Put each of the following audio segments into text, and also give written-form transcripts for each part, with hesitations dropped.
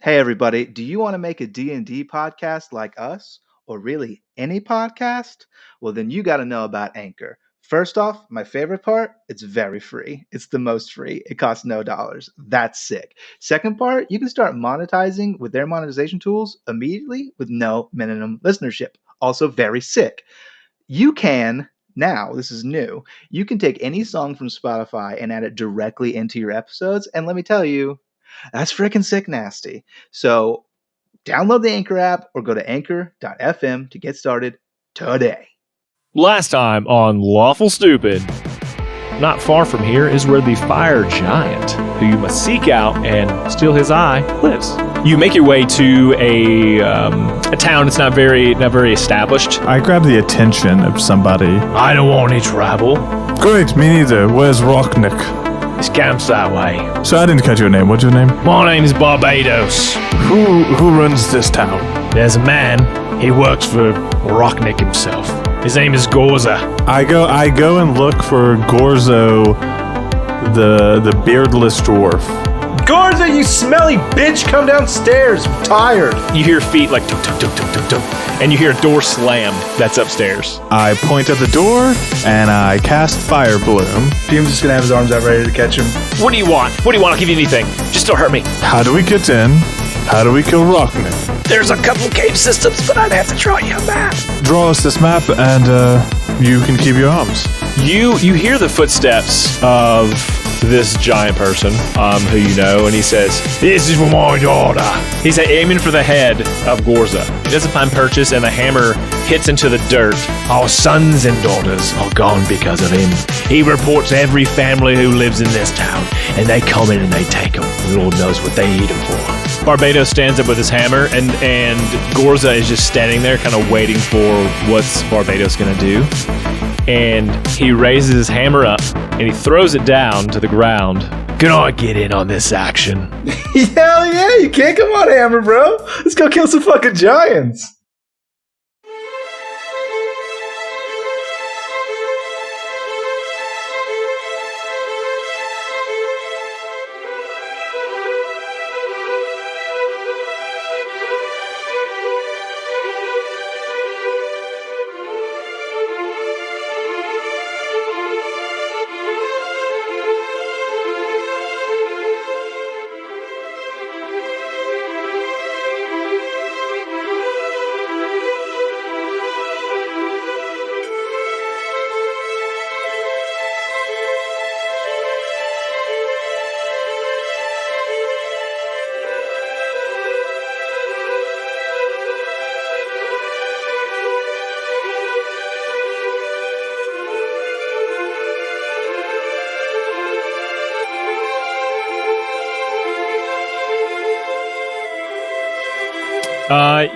Hey everybody, do you want to make a D&D podcast like us or really any podcast? Well, then you got to know about Anchor. First off, my favorite part, it's very free. It's the most free. It costs no dollars. That's sick. Second part, you can start monetizing with their monetization tools immediately with no minimum listenership. Also very sick. You can now, this is new. You can take any song from Spotify and add it directly into your episodes, and let me tell you, that's freaking sick nasty. So download the Anchor app or go to anchor.fm to get started today. Last time on Lawful Stupid. Not far from here is where the fire giant, who you must seek out and steal his eye, lives. You make your way to a town that's not very established. I grab the attention of somebody. I don't want any trouble. Great, me neither. Where's Rocknick? This camp's that way. So I didn't catch your name. What's your name? My name's Barbados. Who runs this town? There's a man. He works for Rocknick himself. His name is Gorza. I go and look for Gorzo, the beardless dwarf. Gorza, you smelly bitch, come downstairs. I'm tired. You hear feet like tuk tuk tuk tuk tuk tuk, and you hear a door slammed. That's upstairs. I point at the door and I cast Fire Bloom. Doom's just gonna have his arms out ready to catch him. What do you want? I'll give you anything. Just don't hurt me. How do we get in? How do we kill Rocknick? There's a couple cave systems, but I'd have to draw you a map. Draw us this map and you can keep your arms. You hear the footsteps of this giant person, who you know, and he says, "This is for my daughter." He's aiming for the head of Gorza. He doesn't find purchase, and the hammer hits into the dirt. Our sons and daughters are gone because of him. He reports every family who lives in this town, and they come in and they take him. The Lord knows what they need him for. Barbados stands up with his hammer, and Gorza is just standing there kind of waiting for what's Barbados going to do. And he raises his hammer up, and he throws it down to the ground. Can I get in on this action? Hell yeah, you can. Come on, Hammer, bro. Let's go kill some fucking giants.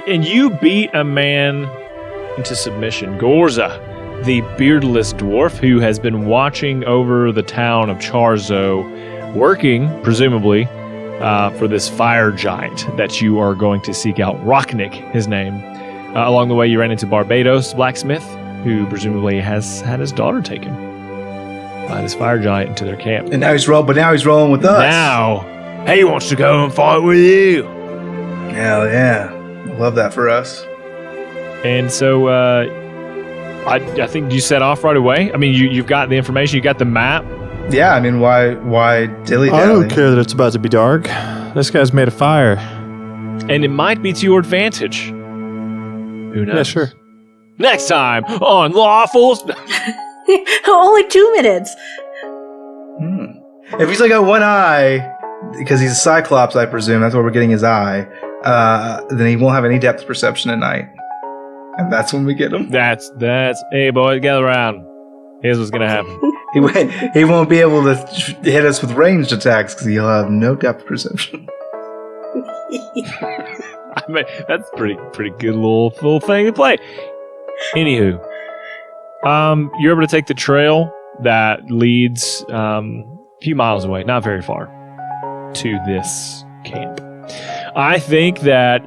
And you beat a man into submission. Gorza, the beardless dwarf who has been watching over the town of Charzo, working, presumably, for this fire giant that you are going to seek out. Rocknick, his name. Along the way, you ran into Barbados, blacksmith, who presumably has had his daughter taken by this fire giant into their camp. And now he's rolling with us. Now, he wants to go and fight with you. Hell yeah. Love that for us. And so, I think you set off right away. I mean, you've got the information, you got the map. Yeah, I mean, why dilly-dally? I don't care that it's about to be dark. This guy's made of fire. And it might be to your advantage. Who knows? Yeah, sure. Next time on Lawful. Only 2 minutes. If he's like got one eye, because he's a Cyclops, I presume, that's where we're getting his eye, then he won't have any depth perception at night. And that's when we get him. That's, hey boys, gather around. Here's what's going to happen. He won't be able to hit us with ranged attacks because he'll have no depth perception. I mean, that's pretty good little thing to play. Anywho, you're able to take the trail that leads a few miles away, not very far, to this camp. I think that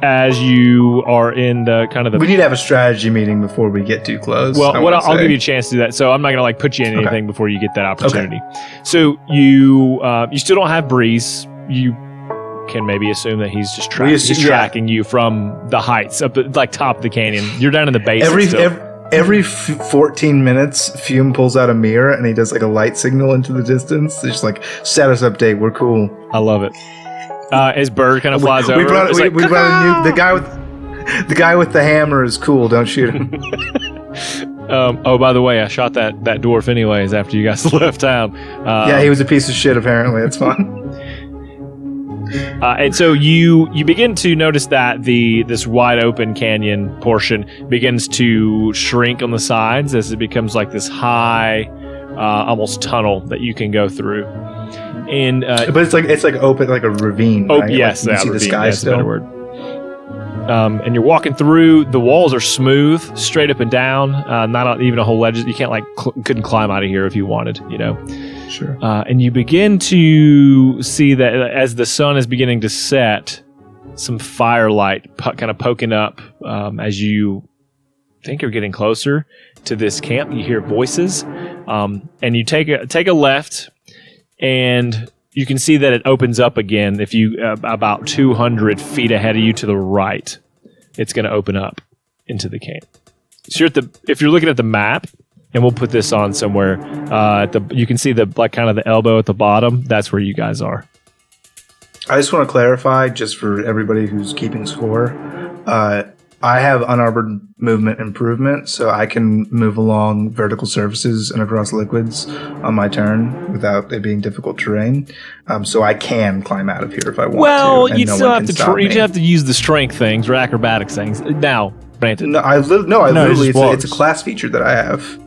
as you are in the kind of the... We need to have a strategy meeting before we get too close. Well, I'll give you a chance to do that. So I'm not going to put you in anything before you get that opportunity. Okay. So you still don't have breeze. You can maybe assume that he's just tracking you from the heights up at like top of the canyon. You're down in the base. Every 14 minutes, Fume pulls out a mirror and he does like a light signal into the distance. It's just like, status update, we're cool. I love it. His bird kind of flies over. We brought a new, the guy with the hammer is cool. Don't shoot him. Oh, by the way, I shot that dwarf anyways after you guys left town. Yeah, he was a piece of shit. Apparently, it's fine. And so you begin to notice that this wide open canyon portion begins to shrink on the sides as it becomes like this high, almost tunnel that you can go through. And but it's like open, like a ravine. Oh right? yes, like you see ravine, the sky that's still. a better word. And you're walking through. The walls are smooth, straight up and down. Not even a whole ledge. You can't couldn't climb out of here if you wanted. Sure. And you begin to see that as the sun is beginning to set, some firelight kind of poking up as you think you're getting closer to this camp. You hear voices, and you take a left, and you can see that it opens up again. If you about 200 feet ahead of you to the right, it's going to open up into the camp. So if you're looking at the map, and we'll put this on somewhere. You can see the kind of the elbow at the bottom. That's where you guys are. I just want to clarify, just for everybody who's keeping score. I have unarmored movement improvement, so I can move along vertical surfaces and across liquids on my turn without it being difficult terrain. So I can climb out of here if I want to. Well, you'd still have to you'd have to use the strength things or acrobatics things. Now, granted. No, literally, it's a class feature that I have.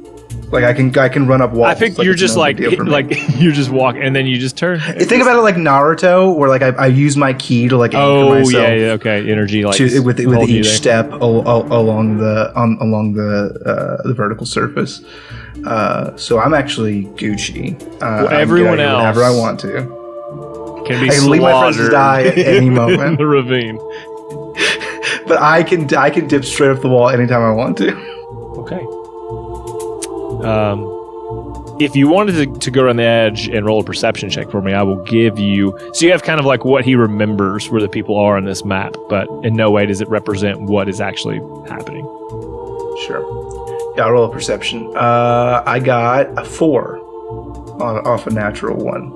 Like I can run up walls. I think you're just you're just walking and then you just turn. Think about it like Naruto, where like I use my ki to like anchor myself. Oh yeah, okay, energy like with each step along the vertical surface. So I'm actually Gucci. Everyone else, whenever I want to, can be I can leave my friends to die at any moment in the ravine. But I can dip straight off the wall anytime I want to. Okay. If you wanted to go around the edge and roll a perception check for me, I will give you... So you have kind of like what he remembers where the people are on this map, but in no way does it represent what is actually happening. Sure. Yeah, I'll roll a perception. I got a 4 off a natural 1.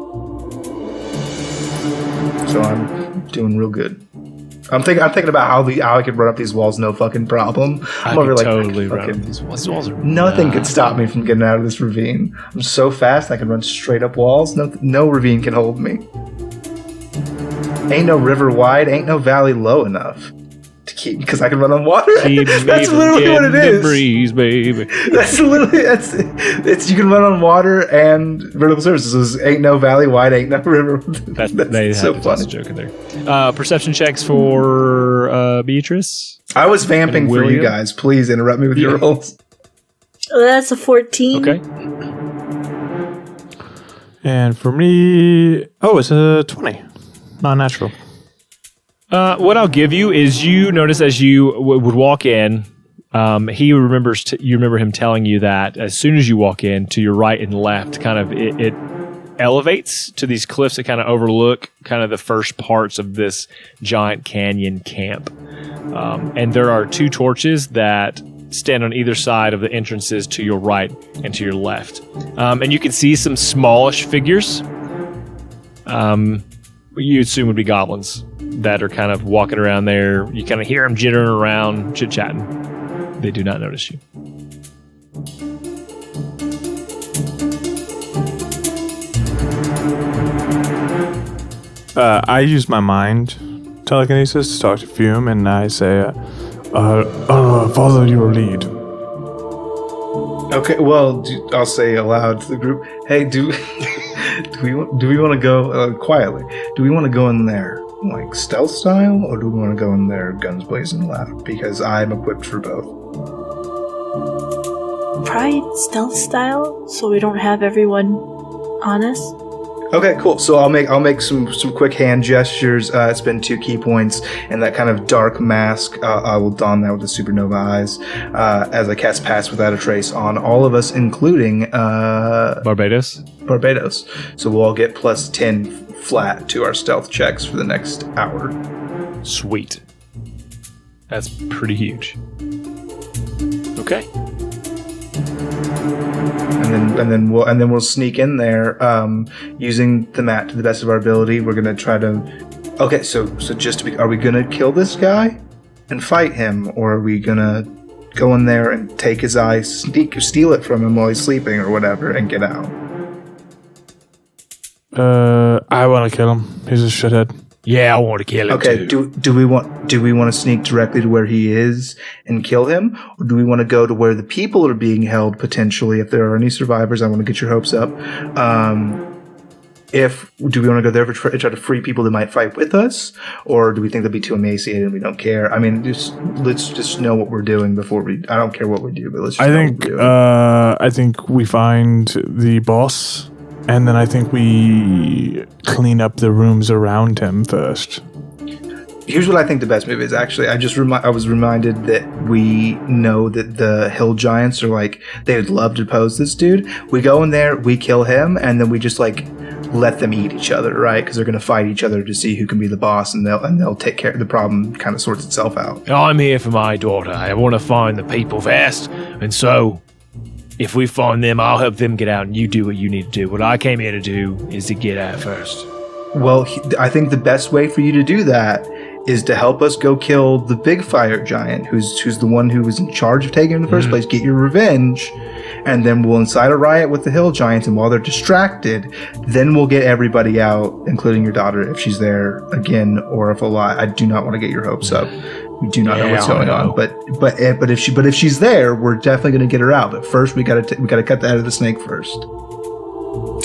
So I'm doing real good. I'm thinking about how I could run up these walls no fucking problem. I'm over like totally run up these walls. These walls are nothing could stop me from getting out of this ravine. I'm so fast I can run straight up walls. No ravine can hold me. Ain't no river wide, ain't no valley low enough to keep, because I can run on water. That's literally what it is. Breeze, baby. That's literally it's you can run on water and vertical surfaces. Ain't no valley wide, ain't no river. That's so funny. Joke in there. Perception checks for Beatrice. I was vamping for you guys. Please interrupt me with your rolls. Oh, that's a 14. Okay. And for me, it's a 20. Non-natural. What I'll give you is you notice as you would walk in, he remembers. You remember him telling you that as soon as you walk in, to your right and left, kind of it elevates to these cliffs that kind of overlook kind of the first parts of this giant canyon camp. And there are 2 torches that stand on either side of the entrances to your right and to your left. And you can see some smallish figures. You assume would be goblins that are kind of walking around there. You kind of hear them jittering around, chit-chatting. They do not notice you. I use my mind telekinesis to talk to Fume, and I say, follow your lead. Okay, well, I'll say aloud to the group, hey, do we want to go quietly? Do we want to go in there like stealth style, or do we want to go in there guns blazing loud? Because I'm equipped for both. Probably stealth style, so we don't have everyone on us. Okay, cool. So I'll make some quick hand gestures. Spend 2 key points, and that kind of dark mask. I will don that with the supernova eyes as I cast Pass Without a Trace on all of us, including Barbados. So we'll all get plus 10 flat to our stealth checks for the next hour. Sweet. That's pretty huge. Okay. And then we'll sneak in there using the mat to the best of our ability. We're gonna try to. Okay, so just to be, are we gonna kill this guy and fight him, or are we gonna go in there and take his eye, steal it from him while he's sleeping or whatever, and get out? I want to kill him. He's a shithead. Yeah, I want to kill him. Okay, too. do we want to sneak directly to where he is and kill him, or do we want to go to where the people are being held potentially? If there are any survivors, I want to get your hopes up. Do we want to go there for try to free people that might fight with us, or do we think they'll be too emaciated and we don't care? I mean, let's just know what we're doing before we. I don't care what we do, but let's. Just I think we find the boss. And then I think we clean up the rooms around him first. Here's what I think the best move is. Actually, I was reminded that we know that the hill giants are like, they would love to pose this dude. We go in there, we kill him, and then we just like let them eat each other, right? Because they're going to fight each other to see who can be the boss, and they'll take care of the problem. Kind of sorts itself out. I'm here for my daughter. I want to find the people fast, and so. If we find them, I'll help them get out, and you do what you need to do. What I came here to do is to get out first. Well, I think the best way for you to do that is to help us go kill the big fire giant, who's the one who was in charge of taking him in the first place. Get your revenge, and then we'll incite a riot with the hill giants. And while they're distracted, then we'll get everybody out, including your daughter, if she's there again or if alive. I do not want to get your hopes up. We do not know what's going on, but if she's there, we're definitely going to get her out. But first, we got to cut the head of the snake first.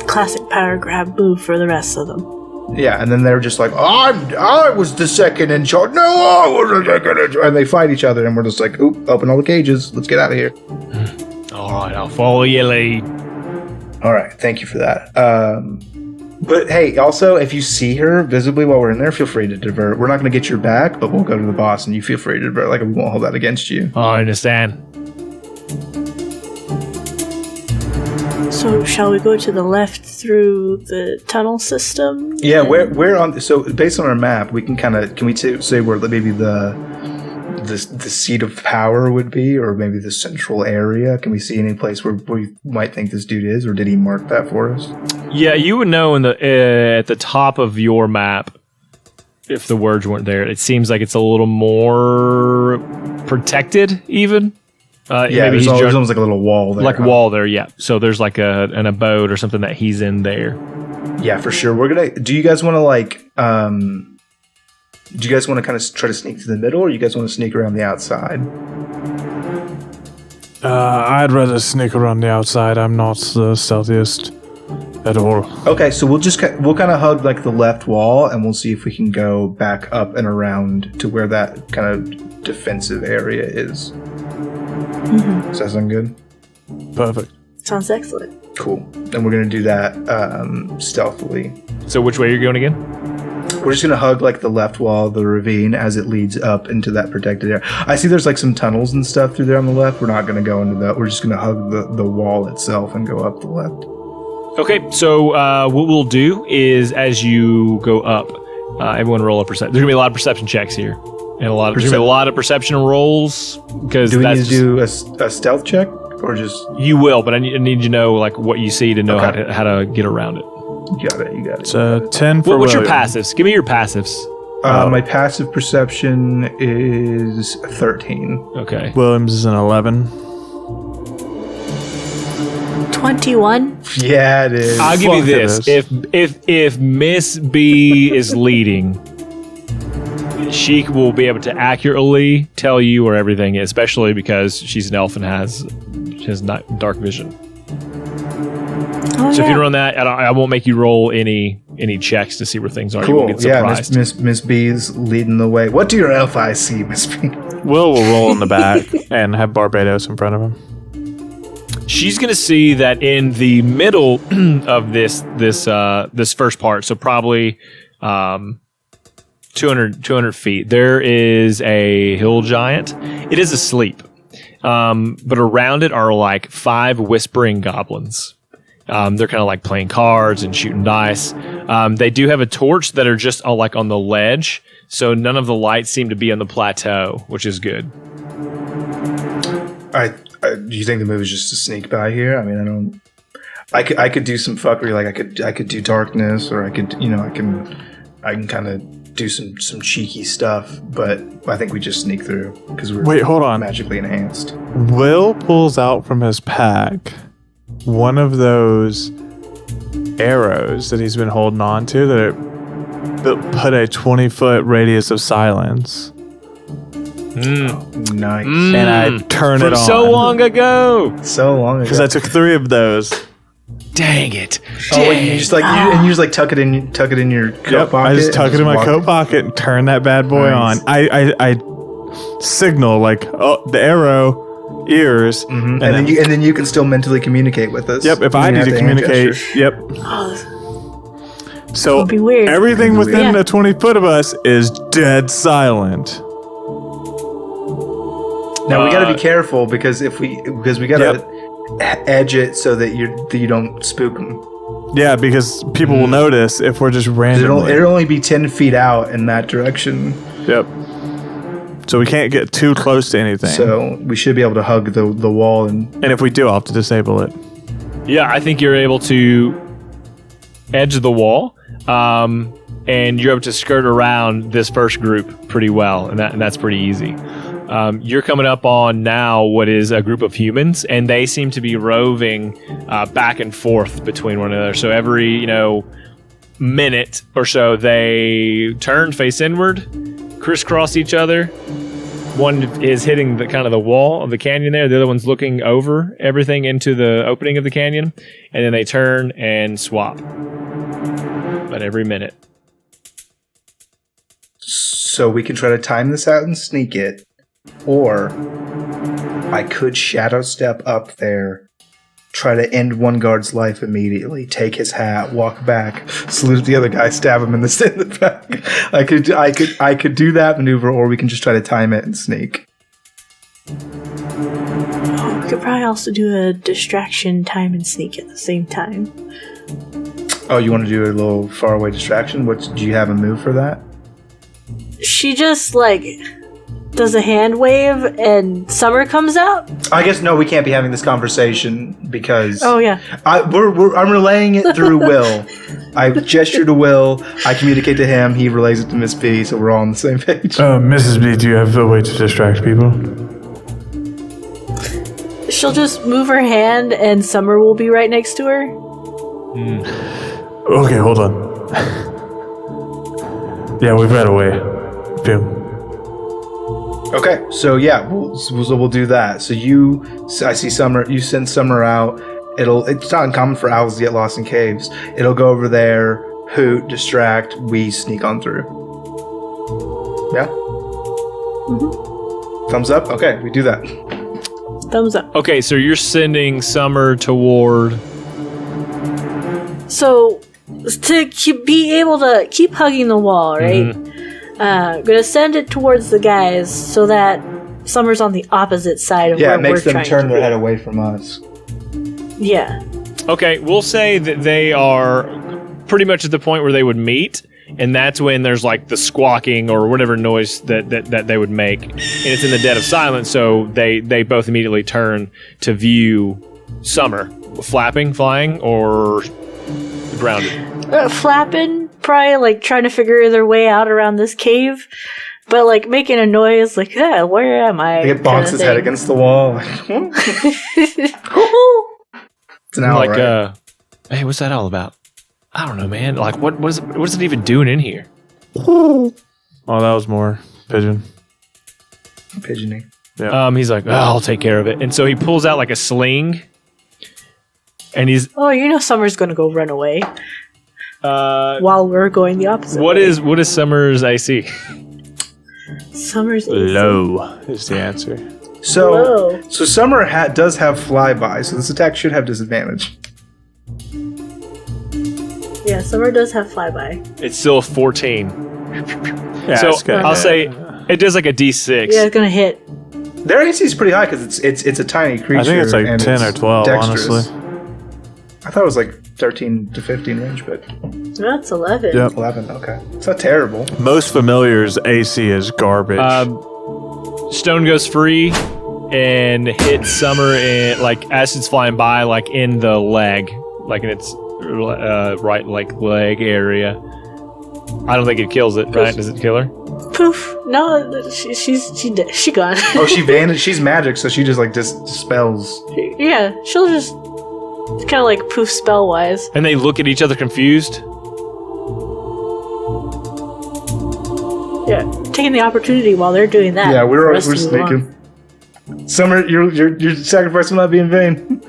Classic power grab move for the rest of them. Yeah, and then they're just like, I was the second in charge. No, I was the second in charge. And they fight each other, and we're just like, oop, open all the cages. Let's get out of here. All right, I'll follow your lead. All right, thank you for that. But hey, also, if you see her visibly while we're in there, feel free to divert. We're not going to get your back, but we'll go to the boss, and you feel free to divert. Like, we won't hold that against you. I understand. So, shall we go to the left through the tunnel system? Yeah, we're on. So, based on our map, we can say where maybe the seat of power would be, or maybe the central area? Can we see any place where we might think this dude is, or did he mark that for us? Yeah, you would know at the top of your map if the words weren't there. It seems like it's a little more protected, even. There's almost like a little wall there. Like a wall there, yeah. So there's like an abode or something that he's in there. Yeah, for sure. Do you guys want to do you guys want to kind of try to sneak to the middle, or you guys want to sneak around the outside? I'd rather sneak around the outside. I'm not the stealthiest at all. Okay, so we'll kind of hug like the left wall, and we'll see if we can go back up and around to where that kind of defensive area is. Mm-hmm. Does that sound good? Perfect. Sounds excellent. Cool. And we're going to do that stealthily. So which way are you going again? We're just going to hug like the left wall of the ravine as it leads up into that protected area. I see there's like some tunnels and stuff through there on the left. We're not going to go into that. We're just going to hug the wall itself and go up the left. Okay, so what we'll do is as you go up, everyone roll a perception. There's going to be a lot of perception checks here. And there's going to be a lot of perception rolls. Because do we need to do a stealth check? Or just... You will, but I need to know like what you see to know how to get around it. You got it. It's a 10 for what's William. your passives? Give me your passives. My passive perception is 13. Okay. Williams is an 11. 21. Yeah, it is. I'll give you this. If Miss B is leading, she will be able to accurately tell you where everything is, especially because she's an elf and has dark vision. Oh, So if you run that, I won't make you roll any checks to see where things are. Cool. You won't get surprised. Yeah, Miss B's leading the way. What do your elf eyes see, Miss B? Will roll in the back and have Barbados in front of him. She's gonna see that in the middle of this first part, so probably 200 feet, there is a hill giant. It is asleep, but around it are like 5 whispering goblins. They're kind of like playing cards and shooting dice. They do have a torch that are just like on the ledge, so none of the lights seem to be on the plateau, which is good. Do you think the move is just to sneak by here? I mean, I could do some fuckery, like I could do darkness, or I can kind of do some cheeky stuff. But I think we just sneak through because we're hold on. magically enhanced. Will pulls out from his pack one of those arrows that he's been holding on to that put a 20-foot radius of silence. Nice. And I turn it on. So long ago. So long ago. Because I took 3 of those. Dang it. You just tuck it in your coat pocket. I just tuck it in my coat pocket and turn that bad boy on. I signal like, the arrow, ears, and then you can still mentally communicate with us. Yep, if I need to communicate. Yep. So It'll be weird. everything within the 20 foot of us is dead silent. Now we got to be careful because we got to edge it so that you don't spook them. Yeah, because people will notice if we're just randomly. It'll only be 10 feet out in that direction. Yep. So we can't get too close to anything. So we should be able to hug the wall and if we do, I'll have to disable it. Yeah, I think you're able to edge the wall, and you're able to skirt around this first group pretty well, and that's pretty easy. You're coming up on now what is a group of humans, and they seem to be roving back and forth between one another. So every minute or so, they turn face inward, crisscross each other. One is hitting the wall of the canyon there. The other one's looking over everything into the opening of the canyon, and then they turn and swap. But every minute. so we can try to time this out and sneak it. Or I could shadow step up there, try to end one guard's life immediately, take his hat, walk back, salute the other guy, stab him in the back. I could do that maneuver, or we can just try to time it and sneak. Oh, we could probably also do a distraction, time, and sneak at the same time. Oh, you want to do a little faraway distraction? Do you have a move for that? She just does a hand wave and Summer comes out? I guess no, we can't be having this conversation because... Oh, yeah. I'm relaying it through Will. I gesture to Will, I communicate to him, he relays it to Miss B, so we're all on the same page. Mrs. B, do you have a way to distract people? She'll just move her hand and Summer will be right next to her. Okay, hold on. Yeah, we've got a way. Boom. Okay, so yeah, we'll do that. So I see Summer. You send Summer out. It's not uncommon for owls to get lost in caves. It'll go over there, hoot, distract. We sneak on through. Yeah. Mm-hmm. Thumbs up. Okay, we do that. Thumbs up. Okay, so you're sending Summer toward. So to be able to keep hugging the wall, right? Mm-hmm. Gonna send it towards the guys so that Summer's on the opposite side of where we're trying to be. Yeah, it makes them turn their head away from us. Yeah. Okay, we'll say that they are pretty much at the point where they would meet, and that's when there's the squawking or whatever noise that they would make, and it's in the dead of silence. So they both immediately turn to view Summer, flapping, flying, or grounded. Flapping, probably trying to figure their way out around this cave, but making a noise yeah, where am I? It bonks his head against the wall. It's an owl, right? Hey, what's that all about? I don't know, man. What is it even doing in here? Oh, that was more pigeon. Pigeoning. Yeah. He's like, I'll take care of it, and so he pulls out a sling, and he's. Oh, Summer's gonna go run away. While we're going the opposite What way. is Summer's AC? Summer's AC. Low is the answer. So Summer does have flyby, so this attack should have disadvantage. Yeah, Summer does have flyby. It's still a 14. Yeah, So it's good. I'll say it does like a D6. Yeah, it's gonna hit. Their AC is pretty high because it's a tiny creature. I think it's like and 10 or 12, dexterous. honestly. I thought it was like 13 to 15 range, but That's 11. Yep. 11. Okay, it's not terrible. Most familiars' AC is garbage. Stone goes free and hits Summer in, like, as it's flying by, like in the leg, like in its right leg area. I don't think it kills it, right? Does it kill her? Poof. No, she gone. Oh, she vanished. She's magic, so she just like dispels. Yeah, she'll just kind of like poof spell wise. And they look at each other confused. Yeah, taking the opportunity while they're doing that. Yeah, we're for us to move on. sneaking. Summer, your sacrifice will not be in vain.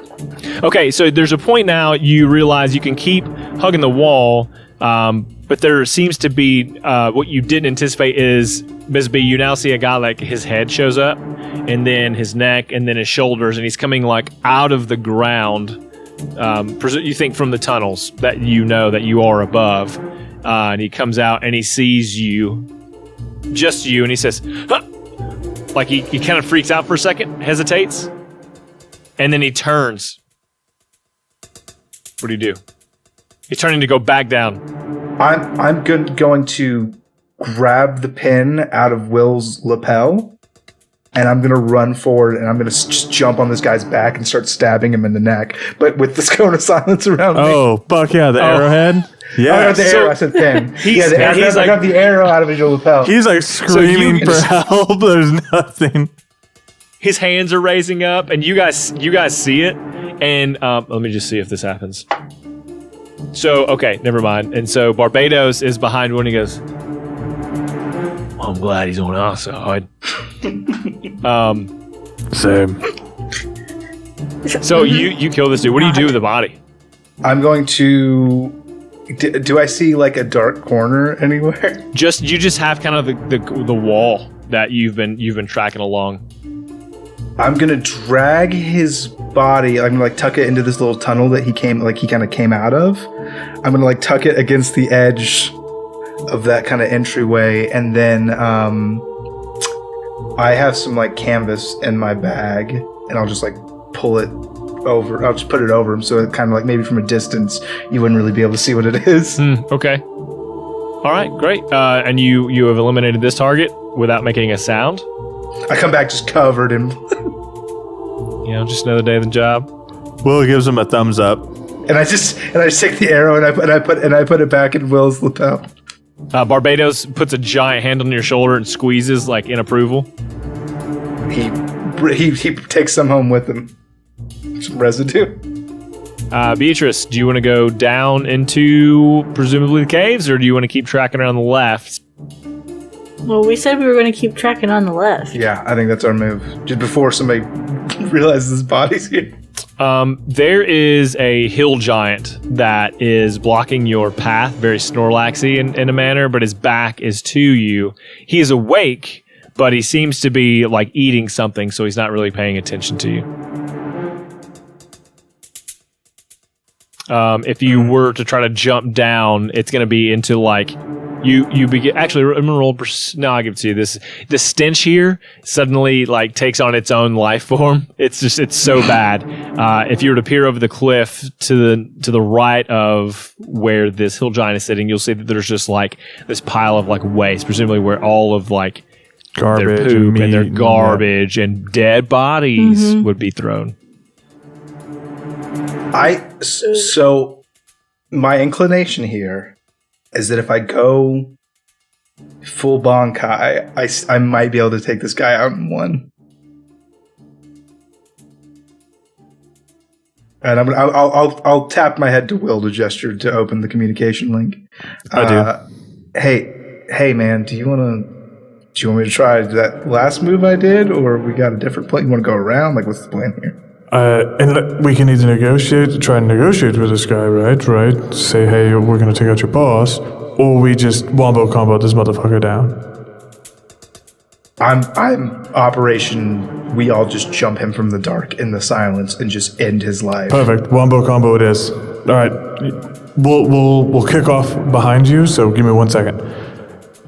Okay, so there's a point now you realize you can keep hugging the wall, but there seems to be what you didn't anticipate is, Ms. B, you now see a guy like his head shows up, and then his neck, and then his shoulders, and he's coming like out of the ground. You think from the tunnels that you know that you are above, and he comes out and he sees you, just you, and he says, huh! Like he kind of freaks out for a second, hesitates, and then he turns. What do you do? He's turning to go back down. I'm going to grab the pin out of Will's lapel, and I'm going to run forward, and I'm going to just jump on this guy's back and start stabbing him in the neck, but with this cone of silence around me. Oh, fuck yeah, the arrowhead? Yeah. I got the arrow, I said pin. I got the arrow out of his lapel. He's like screaming for help. There's nothing. His hands are raising up, and you guys see it. And let me just see if this happens. So, okay, never mind. And so Barbados is behind one. He goes, I'm glad he's on our side. Same. So you kill this dude. What do you do with the body? I'm going to... Do I see like a dark corner anywhere? You just have kind of the wall that you've been tracking along. I'm gonna drag his body. I'm gonna like tuck it into this little tunnel that he kind of came out of. I'm gonna like tuck it against the edge of that kind of entryway, and then I have some like canvas in my bag, and I'll just like pull it over. I'll just put it over him, so it kind of like maybe from a distance you wouldn't really be able to see what it is. Okay. All right, great. And you have eliminated this target without making a sound. I come back just covered in. Just another day of the job. Will gives him a thumbs up. And I just take the arrow and I put it back in Will's lapel. Barbados puts a giant hand on your shoulder and squeezes like in approval. He takes some home with him. Some residue. Beatrice, do you want to go down into presumably the caves, or do you want to keep tracking around the left? Well, we said we were going to keep tracking on the left. Yeah, I think that's our move. Just before somebody realizes his body's here. There is a hill giant that is blocking your path, very Snorlaxy in a manner, but his back is to you. He is awake, but he seems to be like eating something, so he's not really paying attention to you. If you were to try to jump down, it's going to be into like you begin. Actually, I'm gonna roll. No, I'll give it to you. The stench here suddenly like takes on its own life form. It's so bad. If you were to peer over the cliff to the right of where this hill giant is sitting, you'll see that there's just like this pile of like waste, presumably where all of like Garbage their poop and their meat, garbage and dead bodies would be thrown. So my inclination here is that if I go full Bankai, I might be able to take this guy out in one. And I'll tap my head to Will to gesture to open the communication link. I do. Hey, man, do you want me to try that last move I did, or we got a different plan? You want to go around? Like, what's the plan here? And we can either try and negotiate with this guy, right? Say, hey, we're going to take out your boss, or we just wombo combo this motherfucker down. I'm Operation. We all just jump him from the dark in the silence and just end his life. Perfect. Wombo combo it is. All right. We'll kick off behind you, so give me 1 second.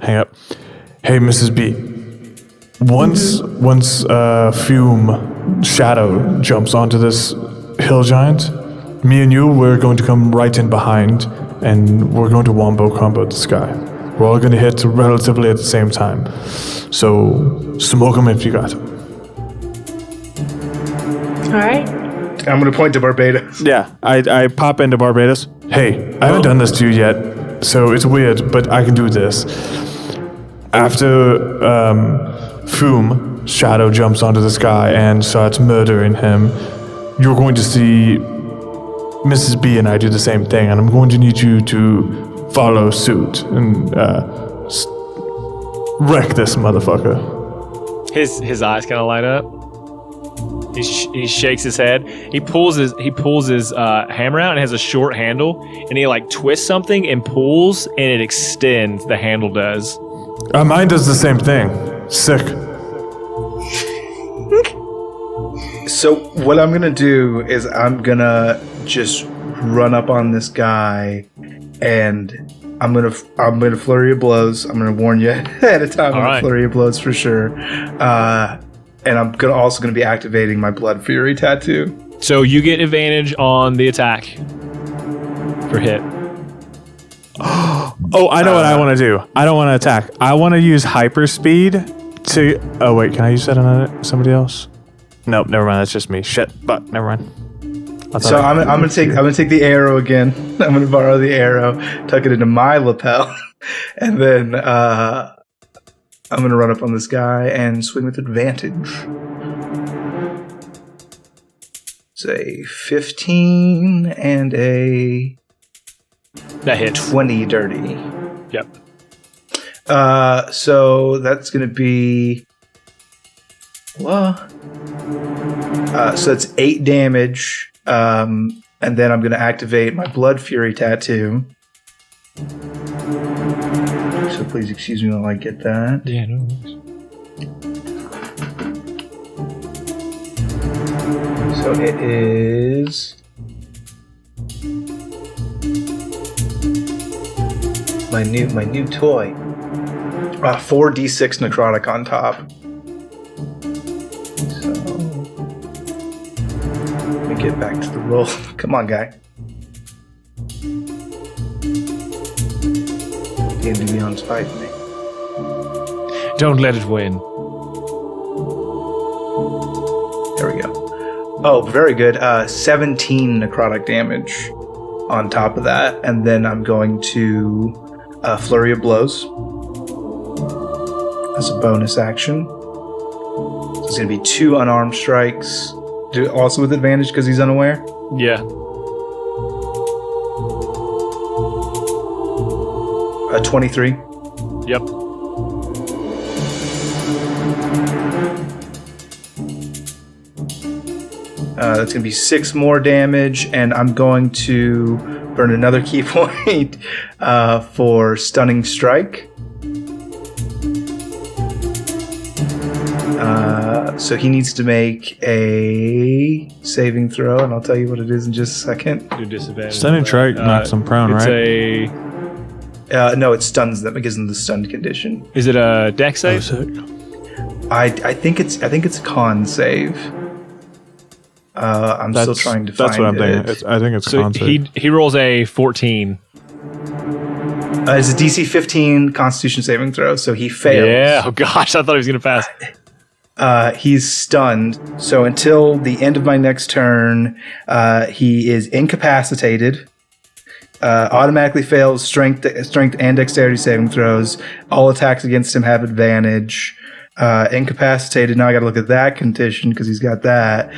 Hang up. Hey, Mrs. B. Once Fume Shadow jumps onto this hill giant, me and you, we're going to come right in behind, and we're going to wombo combo this guy. We're all going to hit relatively at the same time. So, smoke him if you got him. All right. I'm going to point to Barbados. Yeah, I pop into Barbados. Hey, I haven't done this to you yet, so it's weird, but I can do this. After Fume Shadow jumps onto this guy and starts murdering him, you're going to see Mrs. B and I do the same thing, and I'm going to need you to follow suit and wreck this motherfucker. His eyes kind of light up. He shakes his head. He pulls his hammer out and it has a short handle, and he like twists something and pulls, and it extends. The handle does. Mine does the same thing. Sick. So what I'm gonna do is I'm gonna just run up on this guy, and I'm gonna flurry of blows. I'm gonna warn you ahead of time. I'm gonna flurry of blows for sure. And I'm also gonna be activating my Blood Fury tattoo. So you get advantage on the attack for hit. Oh, I know what I want to do. I don't want to attack. I want to use hyperspeed to... Oh, wait. Can I use that on somebody else? Nope. Never mind. That's just me. Shit. But never mind. So I'm gonna take the arrow again. I'm gonna borrow the arrow, tuck it into my lapel, and then I'm gonna run up on this guy and swing with advantage. It's a 15 and a that hits 20 dirty. Yep. So that's gonna be so it's 8 damage. And then I'm gonna activate my Blood Fury tattoo. So please excuse me while I get that. Yeah, no worries. So it is my new toy. 4d6 necrotic on top. So let me get back to the roll. Come on, guy. D&D Beyond spite me. Don't let it win. There we go. Oh, very good. 17 necrotic damage on top of that. And then I'm going to Flurry of Blows as a bonus action. So it's going to be 2 unarmed strikes. Also with advantage because he's unaware? Yeah. 23. Yep. That's going to be 6 more damage, and I'm going to burn another key point for Stunning Strike. So he needs to make a saving throw, and I'll tell you what it is in just a second. Do disadvantage. Stunning Strike knocks him prone, it's right? No, it stuns them. It gives them the stunned condition. Is it a dex save? I think it's a con save. I'm still trying to find it. That's what I'm thinking. I think it's so con save. He rolls a 14. It's a DC 15 Constitution saving throw, so he fails. Yeah. Oh gosh, I thought he was gonna pass. He's stunned. So until the end of my next turn, he is incapacitated. Automatically fails strength and dexterity saving throws. All attacks against him have advantage. Incapacitated. Now I got to look at that condition because he's got that.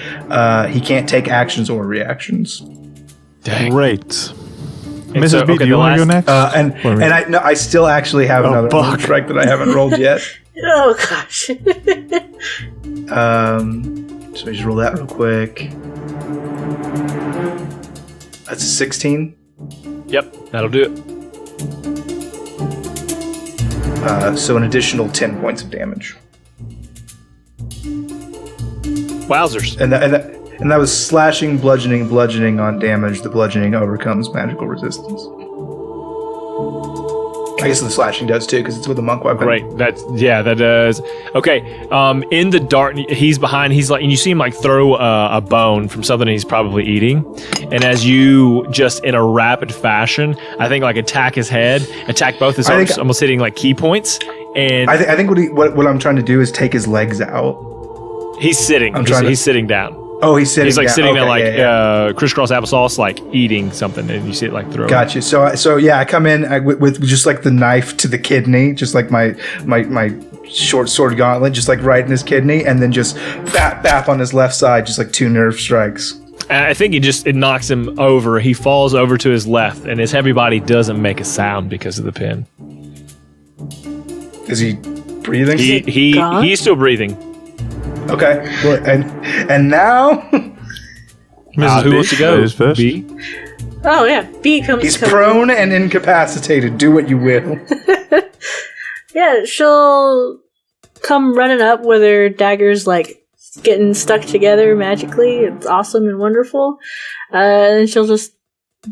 He can't take actions or reactions. Dang. Great. And Mrs. so, B, do you want to go next? I still actually have another strike that I haven't rolled yet. Oh gosh. So let me just roll that real quick. That's a 16. Yep, that'll do it. So an additional 10 points of damage. Wowzers. And that was slashing, bludgeoning on damage. The bludgeoning overcomes magical resistance. I guess the slashing does too, because it's with a monk weapon. Right. That does. Okay. In the dark, he's behind. He's like, and you see him like throw a bone from something he's probably eating, and as you just in a rapid fashion, I think like attack his head, attack both his arms, almost hitting like key points. And I think what I'm trying to do is take his legs out. He's sitting. He's sitting down. Oh, he's sitting. He's like down. sitting there, Okay, like crisscross applesauce, like eating something, and you see it like throw. Gotcha. So yeah, I come in with just like the knife to the kidney, just like my short sword gauntlet, just like right in his kidney, and then just bap on his left side, just like 2 nerve strikes. I think it knocks him over. He falls over to his left, and his heavy body doesn't make a sound because of the pin. Is he breathing? He's still breathing. Okay. Well, and now, who wants to go? B. Oh yeah, B comes. He's prone and incapacitated. Do what you will. Yeah, she'll come running up with her daggers like getting stuck together magically. It's awesome and wonderful. And she'll just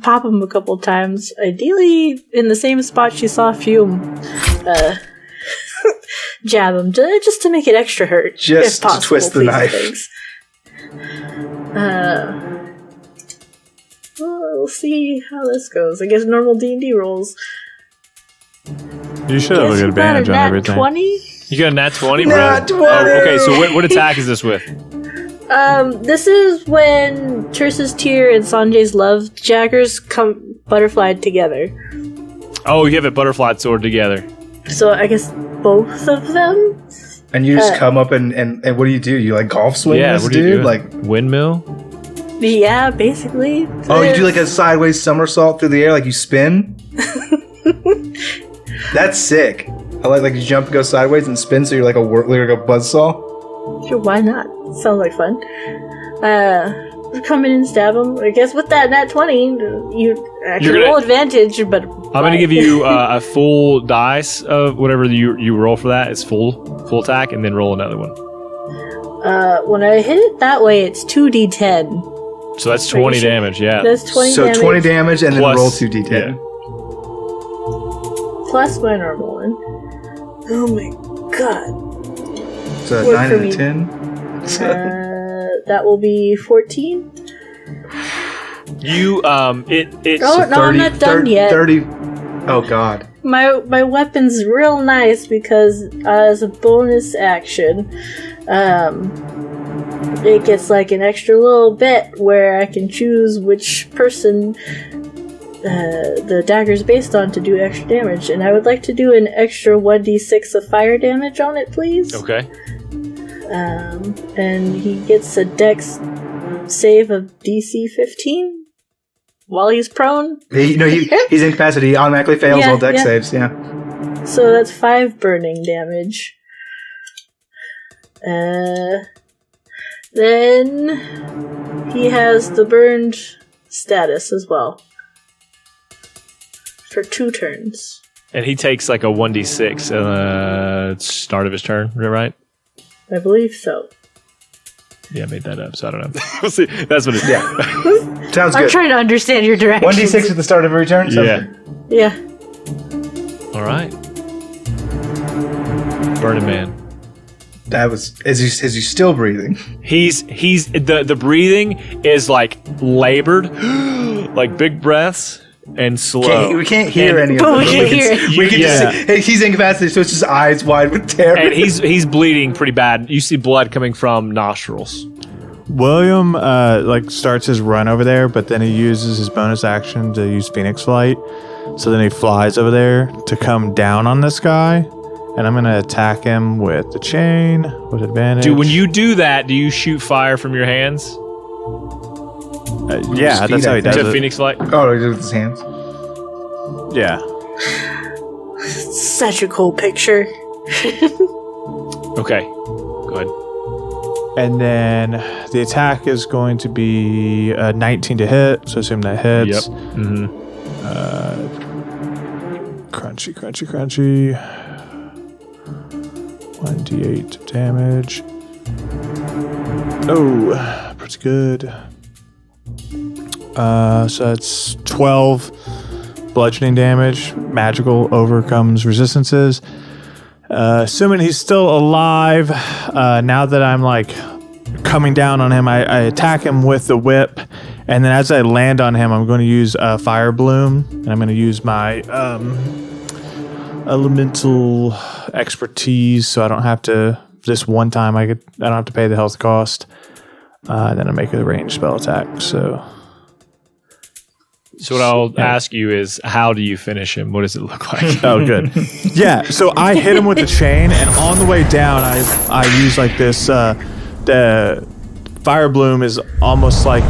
pop him a couple times, ideally in the same spot she saw Fume. Jab him just to make it extra hurt. Just possible, to twist the knife. We'll see how this goes. I guess normal D&D rolls. You should have a good advantage on everything. 20? You got a nat 20, bro? Nat 20! Oh, okay, so what attack is this with? This is when Tersa's Tear and Sanjay's Love daggers come butterflied together. Oh, you have a butterfly sword together. So I guess both of them? And you just come up and what do? You like golf swing this what dude? do you do? Like windmill? Yeah, basically. Oh, you do like a sideways somersault through the air, like you spin? That's sick. I like you jump and go sideways and spin, so you're like a buzzsaw. Sure, why not? Sounds like fun. Come in and stab him. I guess with that nat 20, you actually roll advantage, but I'm going to give you a full dice of whatever you roll for that. It's full attack, and then roll another one. When I hit it that way, it's 2d10. So that's 20 damage, yeah. That's 20 damage. So 20 damage and Plus, then roll 2d10. Yeah. Plus my normal one. Oh my god. So 9 and a 10? That will be 14. You it's Oh no, 30, I'm not done yet. 30. Oh god. My weapon's real nice because as a bonus action, it gets like an extra little bit where I can choose which person the dagger's based on to do extra damage, and I would like to do an extra 1d6 of fire damage on it, please. Okay. And he gets a dex save of DC 15 while he's prone. He's incapacitated. He automatically fails all dex saves, yeah. So that's 5 burning damage. Then he has the burned status as well. For 2 turns. And he takes like a 1d6 at the start of his turn, is that right? I believe so. Yeah, I made that up, so I don't know. We'll see. That's what it's. Yeah. Sounds I'm good. trying to understand your directions. 1d6 at the start of every turn? Yeah. Yeah. All right. Burning Man. That was... Is he still breathing? He's the breathing is like labored, like big breaths and slow. We can't hear any of But it. we can hear it. We can just see, he's incapacitated, so it's just eyes wide with terror. And he's bleeding pretty bad. You see blood coming from nostrils. William starts his run over there, but then he uses his bonus action to use Phoenix Flight. So then he flies over there to come down on this guy, and I'm going to attack him with the chain with advantage. Dude, when you do that, do you shoot fire from your hands? Yeah, that's how he does To it. Phoenix Flight? Oh, he did it with his hands? Yeah. Such a cool picture. Okay, go ahead. And then the attack is going to be 19 to hit, so assume that hits. Yep. Mm-hmm. Crunchy. 1d8 damage. Oh, pretty good. So that's 12 bludgeoning damage. Magical overcomes resistances. Assuming he's still alive, now that I'm like coming down on him, I attack him with the whip, and then as I land on him, I'm going to use Fire Bloom, and I'm going to use my elemental expertise, so I don't have to. This one time, I don't have to pay the health cost. Then I make a ranged spell attack. So what I'll ask you is, how do you finish him? What does it look like? Oh, good. Yeah, so I hit him with the chain, and on the way down, I use like this. The Fire Bloom is almost like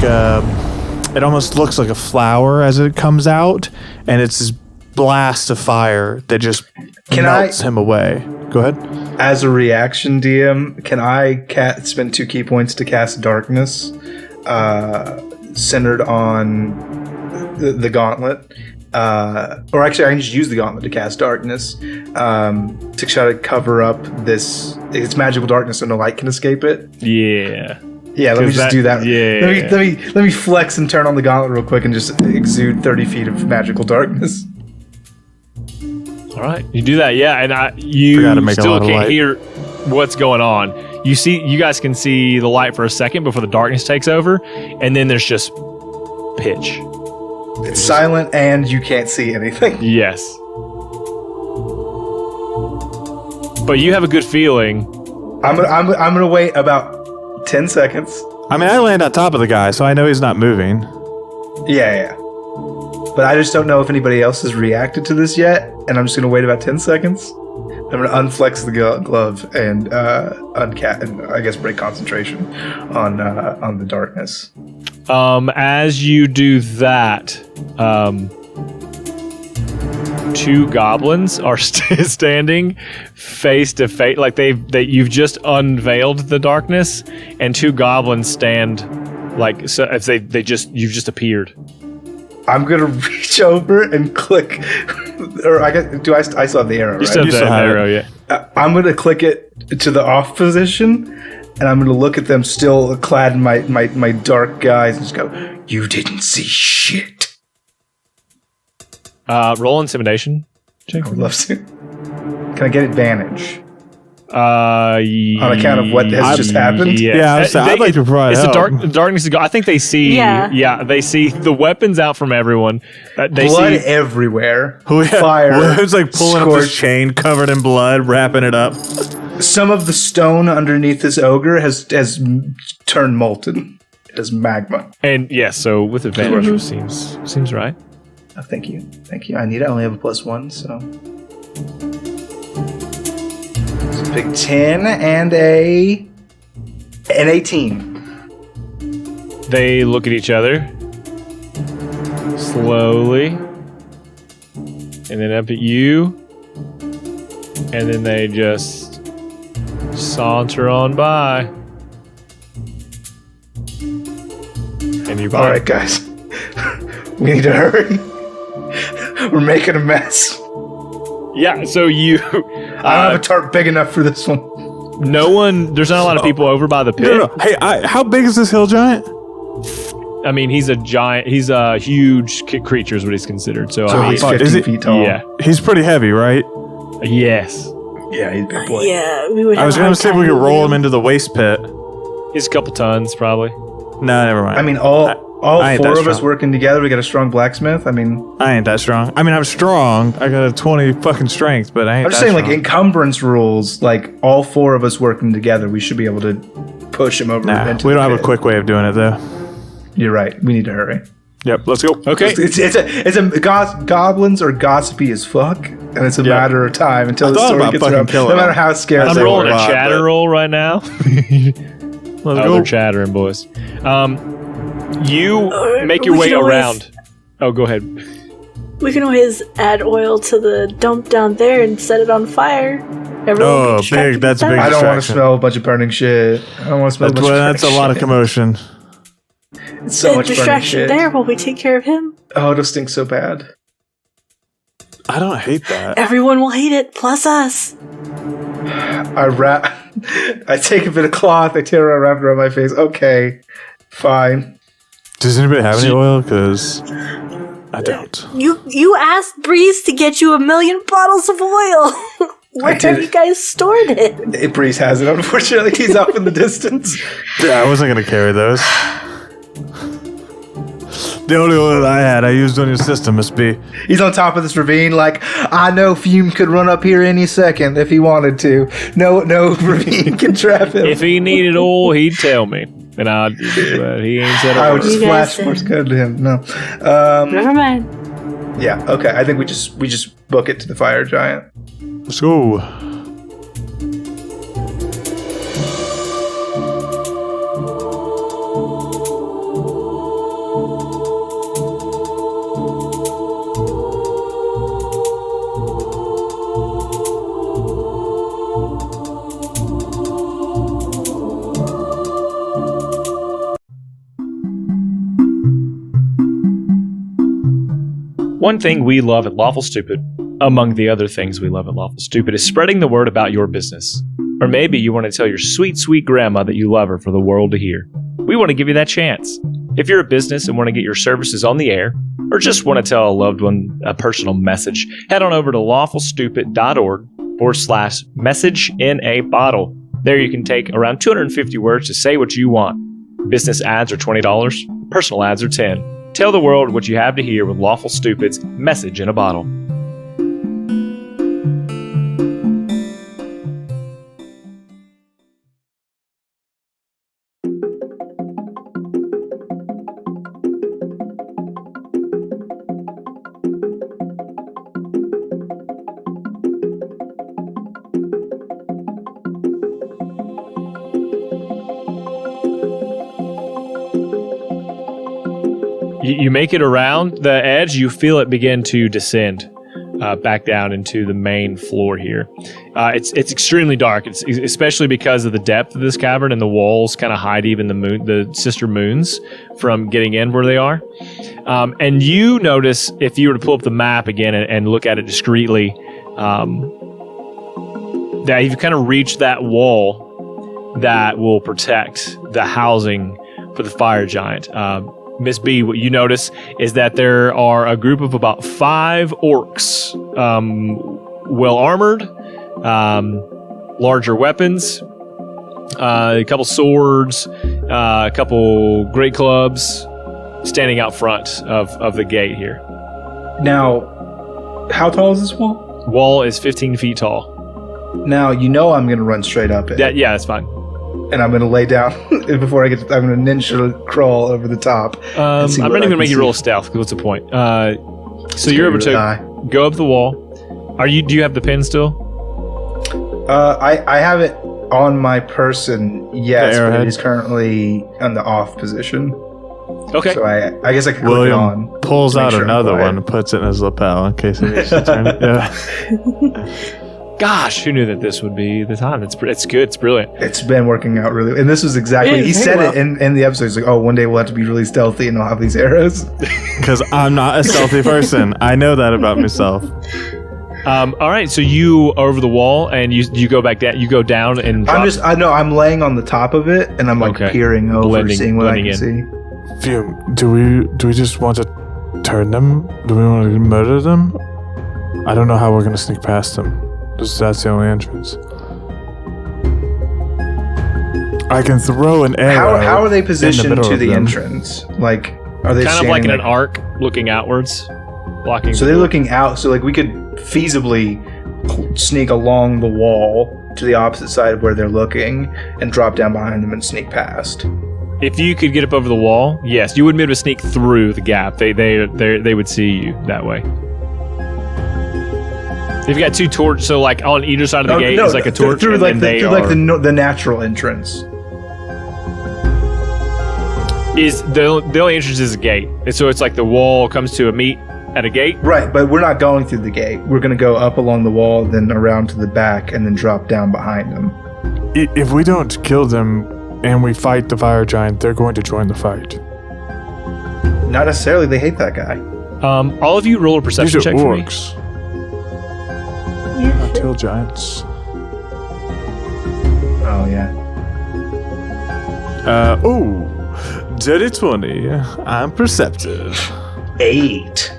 it almost looks like a flower as it comes out, and it's this blast of fire that just melts him away. Go ahead. As a reaction, DM, can I spend 2 key points to cast Darkness, centered on the gauntlet? Or actually, I can just use the gauntlet to cast Darkness to try to cover up this. It's magical darkness, so no light can escape it. Yeah. Yeah, let me just do that. Yeah. Let me flex and turn on the gauntlet real quick and just exude 30 feet of magical darkness. All right, you do that, yeah, and you still can't hear what's going on. You guys can see the light for a second before the darkness takes over, and then there's just pitch. It's silent, and you can't see anything. Yes, but you have a good feeling. I'm gonna wait about 10 seconds. I mean, I land on top of the guy, so I know he's not moving. Yeah. But I just don't know if anybody else has reacted to this yet, and I'm just gonna wait about 10 seconds. I'm gonna unflex the glove and and I guess break concentration on the darkness. As you do that, 2 goblins are standing face to face, like you've just unveiled the darkness, and 2 goblins stand like so as you've just appeared. I'm gonna reach over and click, or I guess I still have the arrow. You still have the arrow, yeah. I'm gonna click it to the off position, and I'm gonna look at them still clad in my dark guise and just go, "You didn't see shit." Roll intimidation. I would love to. Can I get advantage? On account of what has just happened? Yeah, I'd like to provide it's help. the darkness is gone. I think they see. Yeah, they see the weapons out from everyone. They blood see Fire. everywhere. Who's like pulling up his chain covered in blood, wrapping it up. Some of the stone underneath this ogre has turned molten. It is magma. And so with advantage seems right. Oh, thank you. I only have a +1, so. Big 10 and an 18. They look at each other slowly, and then up at you, and then they just saunter on by. And you. All right, guys, we need to hurry. We're making a mess. Yeah, so you. I don't have a tarp big enough for this one. There's not a lot of people over by the pit. No. Hey, how big is this hill giant? I mean, he's a giant. He's a huge creature, is what he's considered. So I mean, he's 15 feet tall. Yeah, he's pretty heavy, right? Yes. Yeah, he's a big boy. Yeah, we would. I was going to say we could roll him into the waste pit. He's a couple tons, probably. No, never mind. I mean, all 4 of us working together, we got a strong blacksmith. I mean, I ain't that strong. I mean, I'm strong. I got a 20 fucking strength, but I ain't. I'm just saying, like encumbrance rules, like all 4 of us working together, we should be able to push him over. We don't have a quick way of doing it, though. You're right. We need to hurry. Yep, let's go. Okay. Goblins are gossipy as fuck, and it's a matter of time until the story gets around. No matter how scared I'm rolling a chatter roll right now. Let's go. They're chattering, boys. You make your way around. Oh, go ahead. We can always add oil to the dump down there and set it on fire. Everyone big. That's a big. I don't want to smell a bunch of burning shit. I don't want to smell that's a lot of commotion. It's so much distraction there while we take care of him. Oh, it'll stink so bad. I don't hate that. Everyone will hate it, plus us. I wrap I take a bit of cloth, I tear it wrap it around my face. Okay, fine. Does anybody have any oil? Because I don't. You asked Breeze to get you 1 million bottles of oil. Where have you guys stored it? Breeze has it. Unfortunately, he's up in the distance. Yeah, I wasn't gonna carry those. The only oil I had, I used on your system, must be. He's on top of this ravine, like, I know Fume could run up here any second if he wanted to. No ravine can trap him. If he needed oil, he'd tell me. And I'd do it, but he ain't said I a would word. just flash Morse code to him. No. Never mind. Yeah, okay. I think we just book it to the fire giant. Let's go. One thing we love at Lawful Stupid, among the other things we love at Lawful Stupid, is spreading the word about your business. Or maybe you want to tell your sweet, sweet grandma that you love her for the world to hear. We want to give you that chance. If you're a business and want to get your services on the air, or just want to tell a loved one a personal message, head on over to lawfulstupid.org/message in a bottle. There you can take around 250 words to say what you want. Business ads are $20, personal ads are $10. Tell the world what you have to hear with Lawful Stupid's Message in a Bottle. You make it around the edge, you feel it begin to descend back down into the main floor here. It's extremely dark, especially because of the depth of this cavern, and the walls kind of hide even the sister moons from getting in where they are. And you notice, if you were to pull up the map again and look at it discreetly, that you've kind of reached that wall that will protect the housing for the fire giant. Miss B, what you notice is that there are a group of about 5 orcs, well armored, larger weapons, a couple swords, a couple great clubs, standing out front of the gate here. Now, how tall is this wall? Wall is 15 feet tall. Now, I'm going to run straight up it. Yeah, that's fine. And I'm going to lay down before I'm going to ninja crawl over the top. I'm not even going to make you roll stealth, because what's the point? So you're able to go up the wall. Do you have the pin still? I have it on my person, yes, but it is currently on the off position. Okay. So I guess I could click it on. Pulls out another one and puts it in his lapel in case he needs to turn it. Yeah. Gosh, who knew that this would be the time? It's good. It's brilliant. It's been working out really, and this was exactly. He said it in the episode. He's like, "Oh, one day we'll have to be really stealthy and I'll have these arrows." Because I'm not a stealthy person. I know that about myself. All right, so you are over the wall and you go back down. You go down and drop. I'm laying on the top of it and I'm like peering over, seeing what I can see. Fume, do we just want to turn them? Do we want to murder them? I don't know how we're gonna sneak past them. That's the only entrance. I can throw an arrow. How are they positioned to the entrance? Like, are they kind of like in an arc, looking outwards, blocking? So they're looking out. So like we could feasibly sneak along the wall to the opposite side of where they're looking and drop down behind them and sneak past. If you could get up over the wall, yes, you wouldn't be able to sneak through the gap. They would see you that way. If you got 2 torches, so like on either side of the gate is like a torch, through the natural entrance. Is the only entrance is a gate, so it's like the wall comes to a meet at a gate. Right, but we're not going through the gate. We're going to go up along the wall, then around to the back, and then drop down behind them. If we don't kill them and we fight the fire giant, they're going to join the fight. Not necessarily. They hate that guy. All of you roll a perception check for me. Not kill giants. Oh yeah. Dirty 20. I'm perceptive. 8.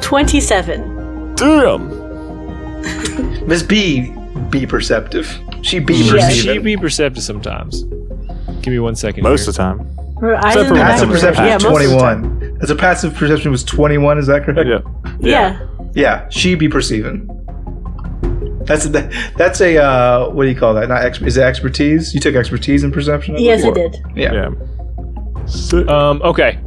27. Damn. Miss B, be perceptive. She be Yeah. perceiving. She be perceptive sometimes. Give me 1 second. Most here. of the time. Passive Passive perception yeah, is most of the time. 21. As a passive perception was 21, is that correct? Yeah. Yeah. Yeah, she be perceiving. That's a what do you call that? Not is it expertise? You took expertise in perception? Yes, I did. Yeah. Okay.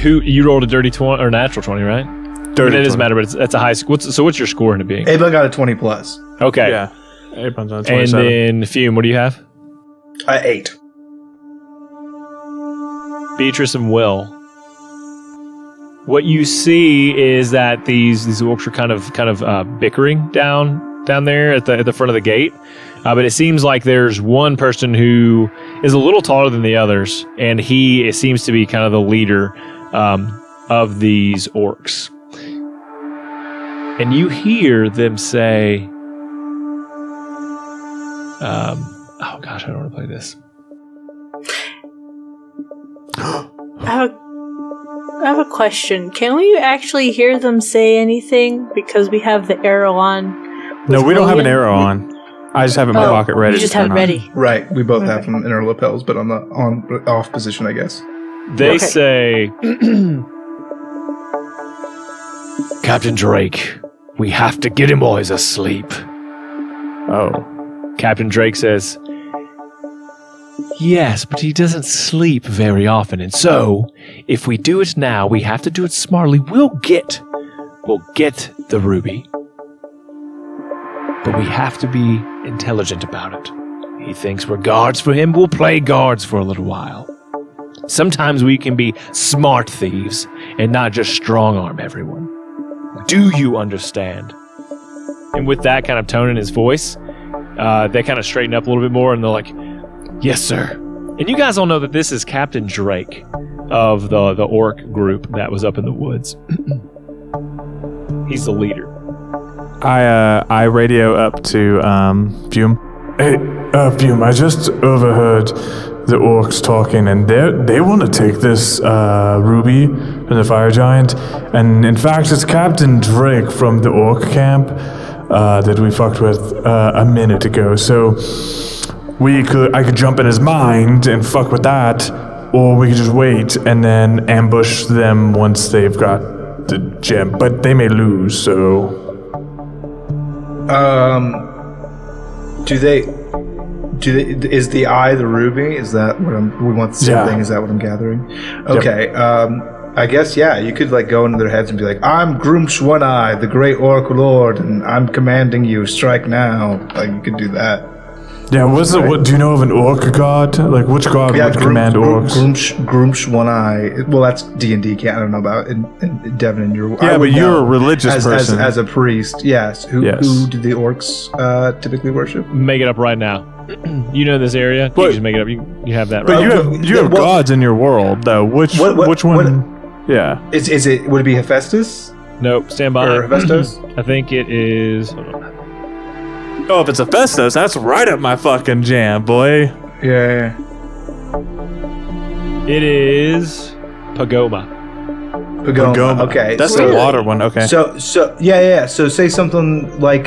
Who you rolled a dirty 20 or natural 20, right? Dirty It doesn't 20. matter, but that's a high score. What's your score in it being? Abel got a 20 plus. Okay. Yeah. Apron's on And 27. then Fume, what do you have? 8. Beatrice and Will. What you see is that these orcs are kind of bickering down there at the front of the gate. But it seems like there's one person who is a little taller than the others, and it seems to be kind of the leader of these orcs. And you hear them say, oh gosh, I don't want to play this. I have a question. Can we actually hear them say anything? Because we have the arrow on. No, we don't have an William. arrow on. I just have it in my pocket ready. You just to have it turn on. ready. Right, we both have them in our lapels, but on the off position, I guess. They Okay. say, Captain Drake, we have to get him while he's asleep. Oh. Captain Drake says, yes, but he doesn't sleep very often, and so, if we do it now, we have to do it smartly. We'll get the ruby. But we have to be intelligent about it. He thinks we're guards for him, we'll play guards for a little while. Sometimes we can be smart thieves and not just strong-arm everyone. Do you understand? And with that kind of tone in his voice, they kind of straighten up a little bit more, and they're like, yes, sir. And you guys all know that this is Captain Drake of the orc group that was up in the woods. He's the leader. I radio up to Fume. Hey, Fume, I just overheard the orcs talking, and they want to take this ruby from the fire giant. And in fact, it's Captain Drake from the orc camp that we fucked with a minute ago. So I could jump in his mind and fuck with that, or we could just wait and then ambush them once they've got the gem. But they may lose, so. Is the eye the ruby? Is that what we want the same Yeah. thing? Is that what I'm gathering? Okay. I guess, yeah, you could like go into their heads and be like, I'm Groomsh One Eye, the great Oracle Lord, and I'm commanding you, strike now. Like, you could do that. Yeah, what do you know of an orc god? Like, which god would command orcs? Groomsh One Eye. Well, that's D&D. I don't know about in Devin and your. Yeah, I would but you're know a religious person. as a priest. Yes. Who do the orcs typically worship? Make it up right now. You know this area. You But- can just make it up. You have that But right. you have gods in your world, though. Which one? Yeah. Would it be Hephaestus Nope. Stand by. or Hephaestus? I think it is. Hold on. Oh, if it's Hephaestus, that's right up my fucking jam, boy. Yeah. It is Pagoma. Pagoma. Okay. That's so, the water one. Okay. So yeah. So say something like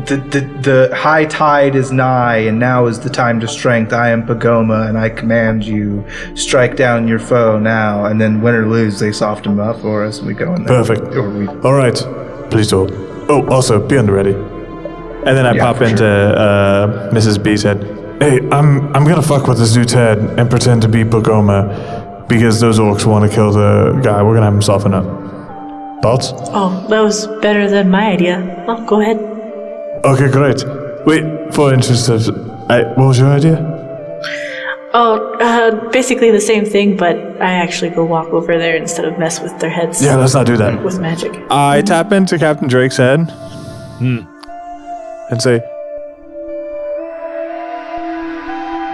the high tide is nigh, and now is the time to strength. I am Pagoma, and I command you, strike down your foe now. And then win or lose, they soften them up for us, and we go in there. Perfect. Or we, All right. Please hold. Oh, also, be on the ready. And then I Yeah, pop for into Mrs. B's head. Hey, I'm gonna fuck with this dude's head and pretend to be Pagoma because those orcs want to kill the guy. We're gonna have him soften up. Thoughts? Oh, that was better than my idea. Oh, go ahead. Okay, great. Wait, for interest of, what was your idea? Oh, basically the same thing, but I actually go walk over there instead of mess with their heads Yeah, let's not do that. with magic. I tap into Captain Drake's head and say,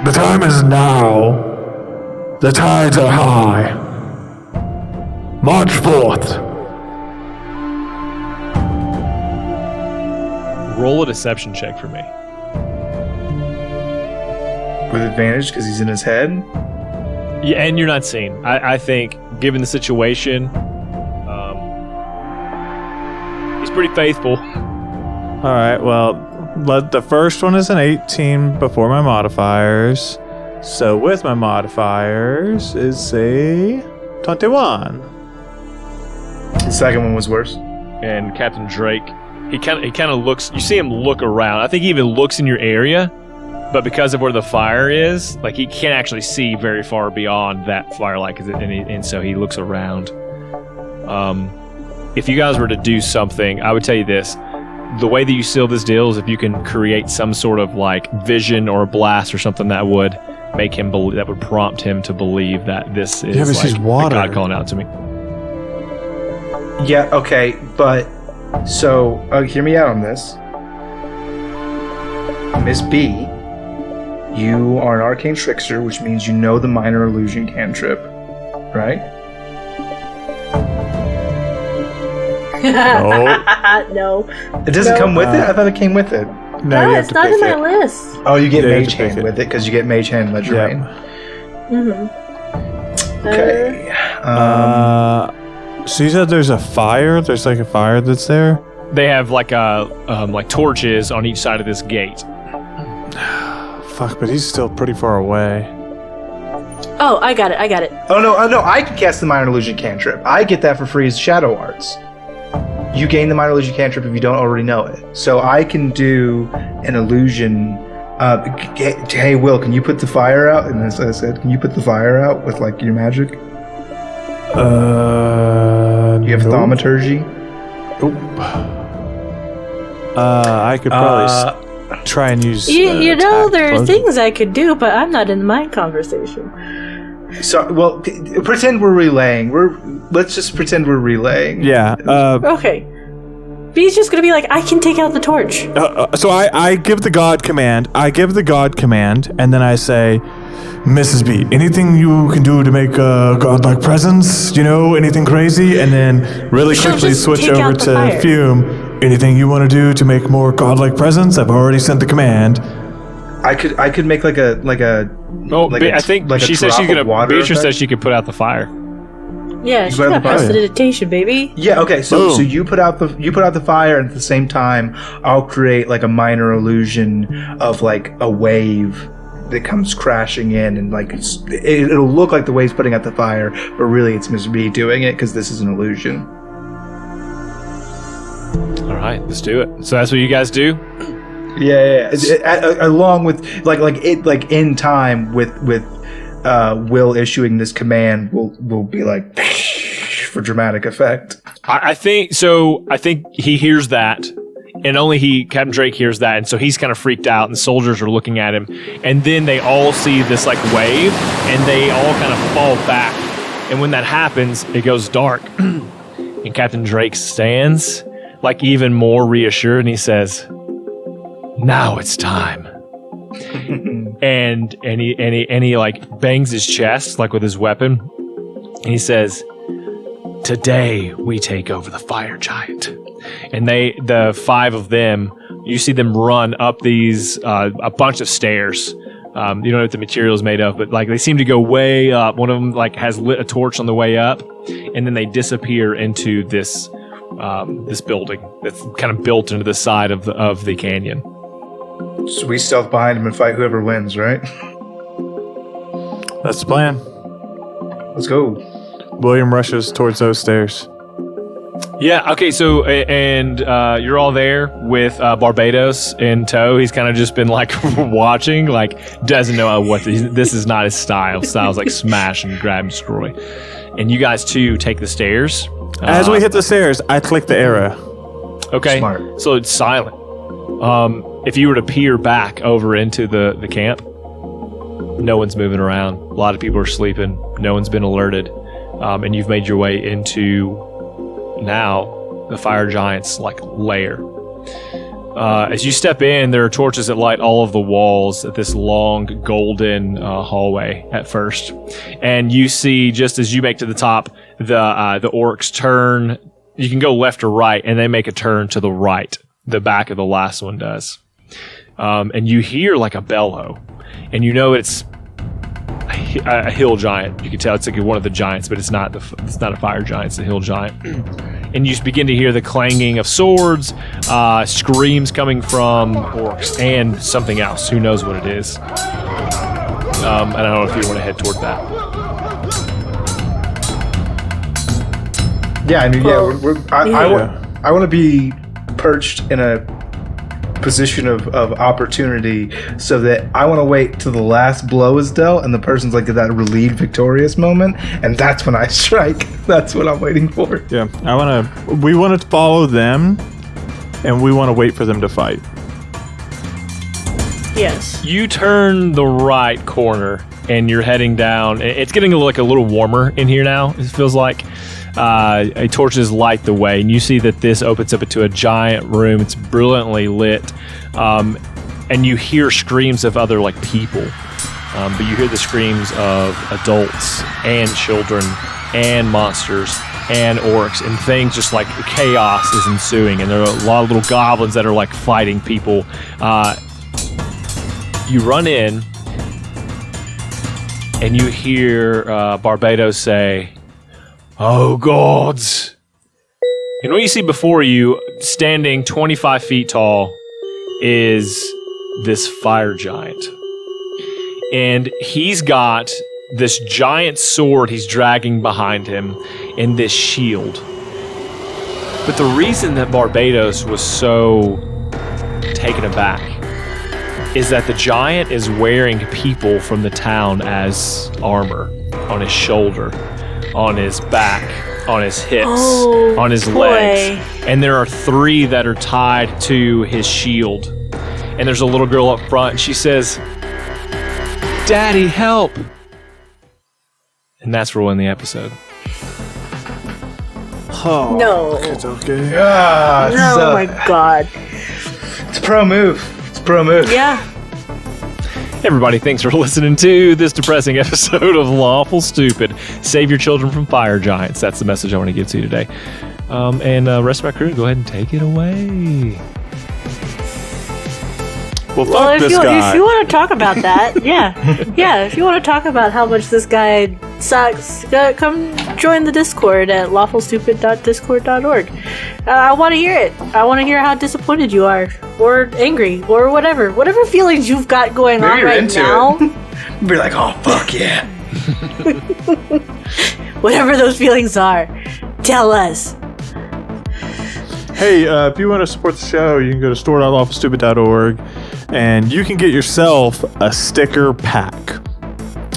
the time is now. The tides are high. March forth. Roll a deception check for me. with advantage because he's in his head. Yeah, and you're not seen. I think, given the situation, he's pretty faithful. All right, well, the first one is an 18 before my modifiers. So with my modifiers is a 21. The second one was worse. And Captain Drake, he kind of looks. You see him look around. I think he even looks in your area, but because of where the fire is, like he can't actually see very far beyond that firelight, and so he looks around. If you guys were to do something, I would tell you this. The way that you seal this deal is if you can create some sort of like vision or a blast or something that would make him that would prompt him to believe that this is but she's water. God calling out to me. Yeah, okay, but so hear me out on this. Miss B, you are an arcane trickster, which means you know the minor illusion cantrip, right? No. It doesn't come with it? I thought it came with it. No, you have it's to not pick in my it. list. Oh, you get Yeah, you have Mage to pick Hand it. with it because you get Mage Hand Ledger Yep. Rain. Mm-hmm. Okay. So you said there's a fire? There's like a fire that's there? They have like torches on each side of this gate. Fuck, but he's still pretty far away. Oh, I got it. Oh no, I can cast the minor illusion cantrip. I get that for free as Shadow Arts. You gain the minor illusion cantrip if you don't already know it. So I can do an illusion. Hey, Will, can you put the fire out? And as I said, can you put the fire out with like your magic? You have thaumaturgy? I could probably try and use. You know, attack there are close. things I could do, but I'm not in the mind conversation. So, well, pretend we're relaying. Let's just pretend we're relaying. Yeah. Okay. B's just gonna be like, I can take out the torch. So I give the God command. And then I say, Mrs. B, anything you can do to make a godlike presence? You know, anything crazy? And then really She'll quickly just switch take over out the to fire. Fume. Anything you want to do to make more godlike presence? I've already sent the command. I could make like a Oh, like I think like a she said she's drop of gonna. water Beatrice effect? said she could put out the fire. Yeah, she's better got than fire. prestidigitation, baby. Yeah, okay. So Boom. you put out the fire, and at the same time, I'll create like a minor illusion of like a wave that comes crashing in, and like it'll look like the wave's putting out the fire, but really it's Miss B doing it because this is an illusion. All right, let's do it. So that's what you guys do. Yeah. Along with like in time with Will issuing this command, will be like for dramatic effect. I think so. I think he hears that, and only Captain Drake hears that, and so he's kind of freaked out. And the soldiers are looking at him, and then they all see this like wave, and they all kind of fall back. And when that happens, it goes dark, and Captain Drake stands like even more reassured, and he says, "Now it's time." and he like bangs his chest like with his weapon, and he says, "Today we take over the fire giant." And the five of them, you see them run up these a bunch of stairs. You don't know what the material is made of, but like they seem to go way up. One of them like has lit a torch on the way up, and then they disappear into this this building that's kind of built into the side of the canyon. So we stealth behind him and fight whoever wins, right? That's the plan. Let's go. William rushes towards those stairs. Yeah. Okay. So, and you're all there with Barbados in tow. He's kind of just been like watching, like doesn't know what this is not his style. Style's like smash and grab and destroy. And you guys too take the stairs. As we hit the stairs, I click the arrow. Okay. Smart. So it's silent. If you were to peer back over into the camp, no one's moving around. A lot of people are sleeping. No one's been alerted. And you've made your way into now the fire giant's like lair. As you step in, there are torches that light all of the walls at this long golden hallway at first. And you see, just as you make to the top, the orcs turn. You can go left or right, and they make a turn to the right. The back of the last one does. And you hear like a bellow. and you know it's a hill giant. You can tell it's like one of the giants, but it's not a fire giant. It's a hill giant. And you begin to hear the clanging of swords, screams coming from orcs, and something else. Who knows what it is? And I don't know if you want to head toward that. Yeah, I mean, I want to be perched in a position of opportunity so that I want to wait till the last blow is dealt and the person's like at that relieved victorious moment, and that's when I strike. That's what I'm waiting for. Yeah, we want to follow them, and we want to wait for them to fight. Yes. You turn the right corner and you're heading down. It's getting a little warmer in here now. It feels like torches light the way, and you see that this opens up into a giant room. It's brilliantly lit, and you hear screams of other people, but you hear the screams of adults and children and monsters and orcs, and things just like chaos is ensuing, and there are a lot of little goblins that are fighting people. You run in and you hear Barbados say, "Oh, gods." And what you see before you, standing 25 feet tall, is this fire giant. And he's got this giant sword he's dragging behind him and this shield. But the reason that Barbados was so taken aback is that the giant is wearing people from the town as armor on his shoulder, on his back, on his hips, on his legs. And there are 3 that are tied to his shield. And there's a little girl up front, and she says, "Daddy, help!" And that's where we'll end the episode. Oh, No. it's okay. Oh my god. It's a pro move. Yeah. Everybody, thanks for listening to this depressing episode of Lawful Stupid. Save your children from fire giants. That's the message I want to give to you today. And rest of my crew, go ahead and take it away. Well, fuck if this guy. If you want to talk about that, yeah. If you want to talk about how much this guy sucks, come join the Discord at lawfulstupid.discord.org. I want to hear it. I want to hear how disappointed you are, or angry, or whatever feelings you've got going on right now. Be like, "Oh fuck yeah!" Whatever those feelings are, tell us. Hey, if you want to support the show, you can go to store.lawfulstupid.org, and you can get yourself a sticker pack.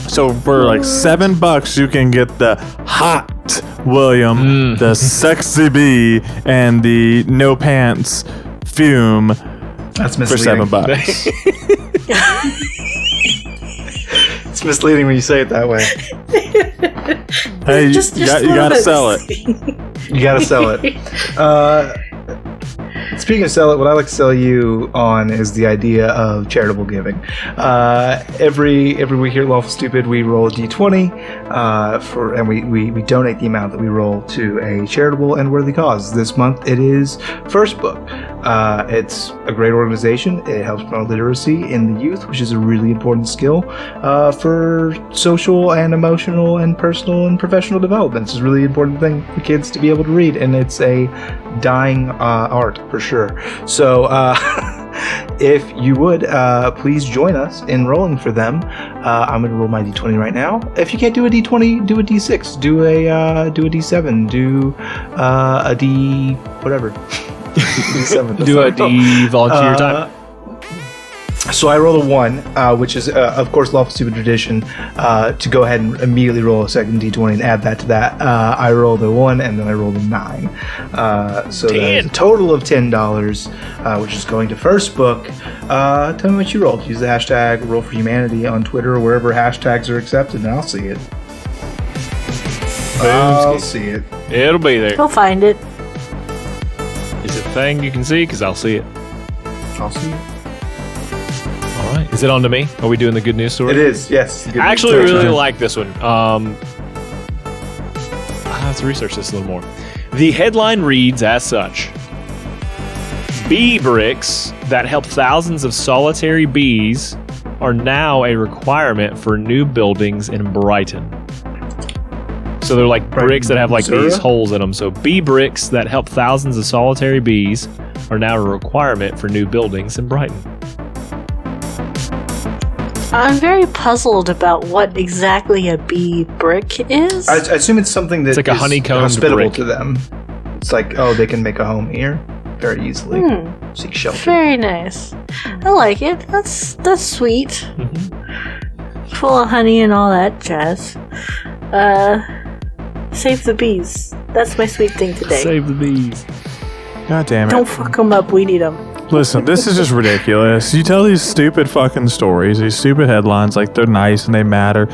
So for $7, you can get the hot William, the sexy bee, and the no pants fume. That's for misleading. $7. It's misleading when you say it that way. Hey, you Just gotta sell it. You gotta sell it. Speaking of sell it, what I like to sell you on is the idea of charitable giving. Every week here at Lawful Stupid, we roll a d20 and we donate the amount that we roll to a charitable and worthy cause. This month it is First Book. It's a great organization. It helps promote literacy in the youth, which is a really important skill for social and emotional and personal and professional development. It's a really important thing for kids to be able to read, and it's a dying art for sure. So if you would please join us in rolling for them. I'm going to roll my d20 right now. If you can't do a d20, do a d6, do a d7, do a d whatever. D7. Do a D volunteer time. So I rolled a 1, which is, of course, Lawful Stupid tradition, to go ahead and immediately roll a second d20 and add that to that. I rolled a 1, and then I rolled a 9. So that's a total of $10, which is going to First Book. Tell me what you rolled. Use the hashtag Roll4Humanity on Twitter or wherever hashtags are accepted, and I'll see it. I'll see it. It'll be there. He'll find it. Is it a thing you can see? Because I'll see it. I'll see it. All right. Is it on to me? Are we doing the good news story? It is, yes. I actually really like this one. I have to research this a little more. The headline reads as such: bee bricks that help thousands of solitary bees are now a requirement for new buildings in Brighton. So they're like bricks that have like these holes in them. So bee bricks that help thousands of solitary bees are now a requirement for new buildings in Brighton. I'm very puzzled about what exactly a bee brick is. I assume it's something that It's like a is honeycombed hospitable brick. to them. It's like, oh, they can make a home here very easily. Seek shelter. Very nice. I like it. That's sweet. Mm-hmm. Full of honey and all that jazz. Save the bees. That's my sweet thing today. Save the bees. God damn it. Don't fuck them up. We need them. Listen, this is just ridiculous. You tell these stupid fucking stories, these stupid headlines like they're nice and they matter.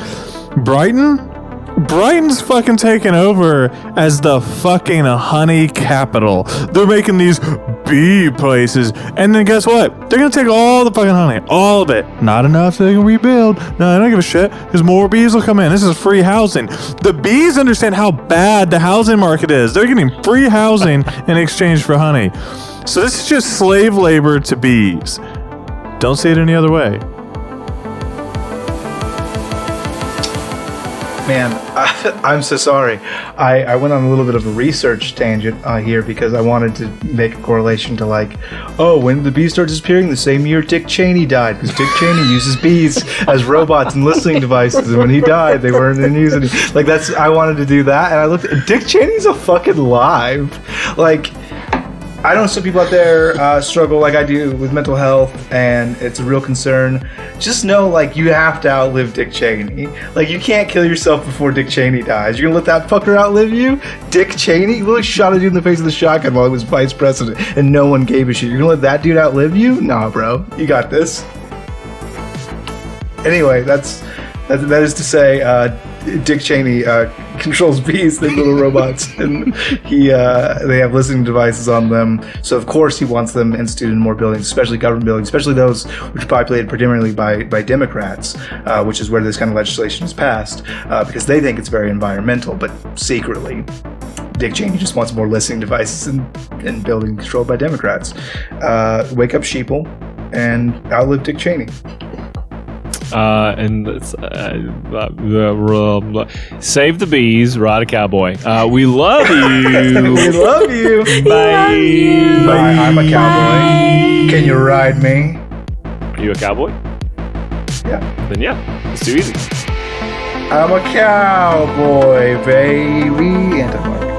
Brighton's fucking taken over as the fucking honey capital. They're making these bee places. And then guess what? They're going to take all the fucking honey. All of it. Not enough so they can rebuild. No, I don't give a shit. Because more bees will come in. This is free housing. The bees understand how bad the housing market is. They're getting free housing in exchange for honey. So this is just slave labor to bees. Don't see it any other way. Man, I'm so sorry. I went on a little bit of a research tangent here because I wanted to make a correlation to like, oh, when did the bees start disappearing? The same year Dick Cheney died, because Dick Cheney uses bees as robots and listening devices, and when he died, they weren't using it. Like I wanted to do that, and I looked at Dick Cheney's a fucking live. Like, I know some people out there struggle like I do with mental health, and it's a real concern. Just know, like, you have to outlive Dick Cheney. Like, you can't kill yourself before Dick Cheney dies. You're gonna let that fucker outlive you? Dick Cheney? He literally shot a dude in the face with a shotgun while he was vice president, and no one gave a shit. You're gonna let that dude outlive you? Nah, bro. You got this. Anyway, that is to say, Dick Cheney controls bees, they're little robots, and they have listening devices on them. So of course he wants them instituted in more buildings, especially government buildings, especially those which are populated predominantly by Democrats, which is where this kind of legislation is passed, because they think it's very environmental, but secretly Dick Cheney just wants more listening devices in buildings controlled by Democrats. Wake up, sheeple, and outlive Dick Cheney. And save the bees, ride a cowboy. We love you. We love you. Bye. Bye. I'm a cowboy. Can you ride me? Are you a cowboy? Yeah. Then yeah, it's too easy. I'm a cowboy, baby. Anti-mark.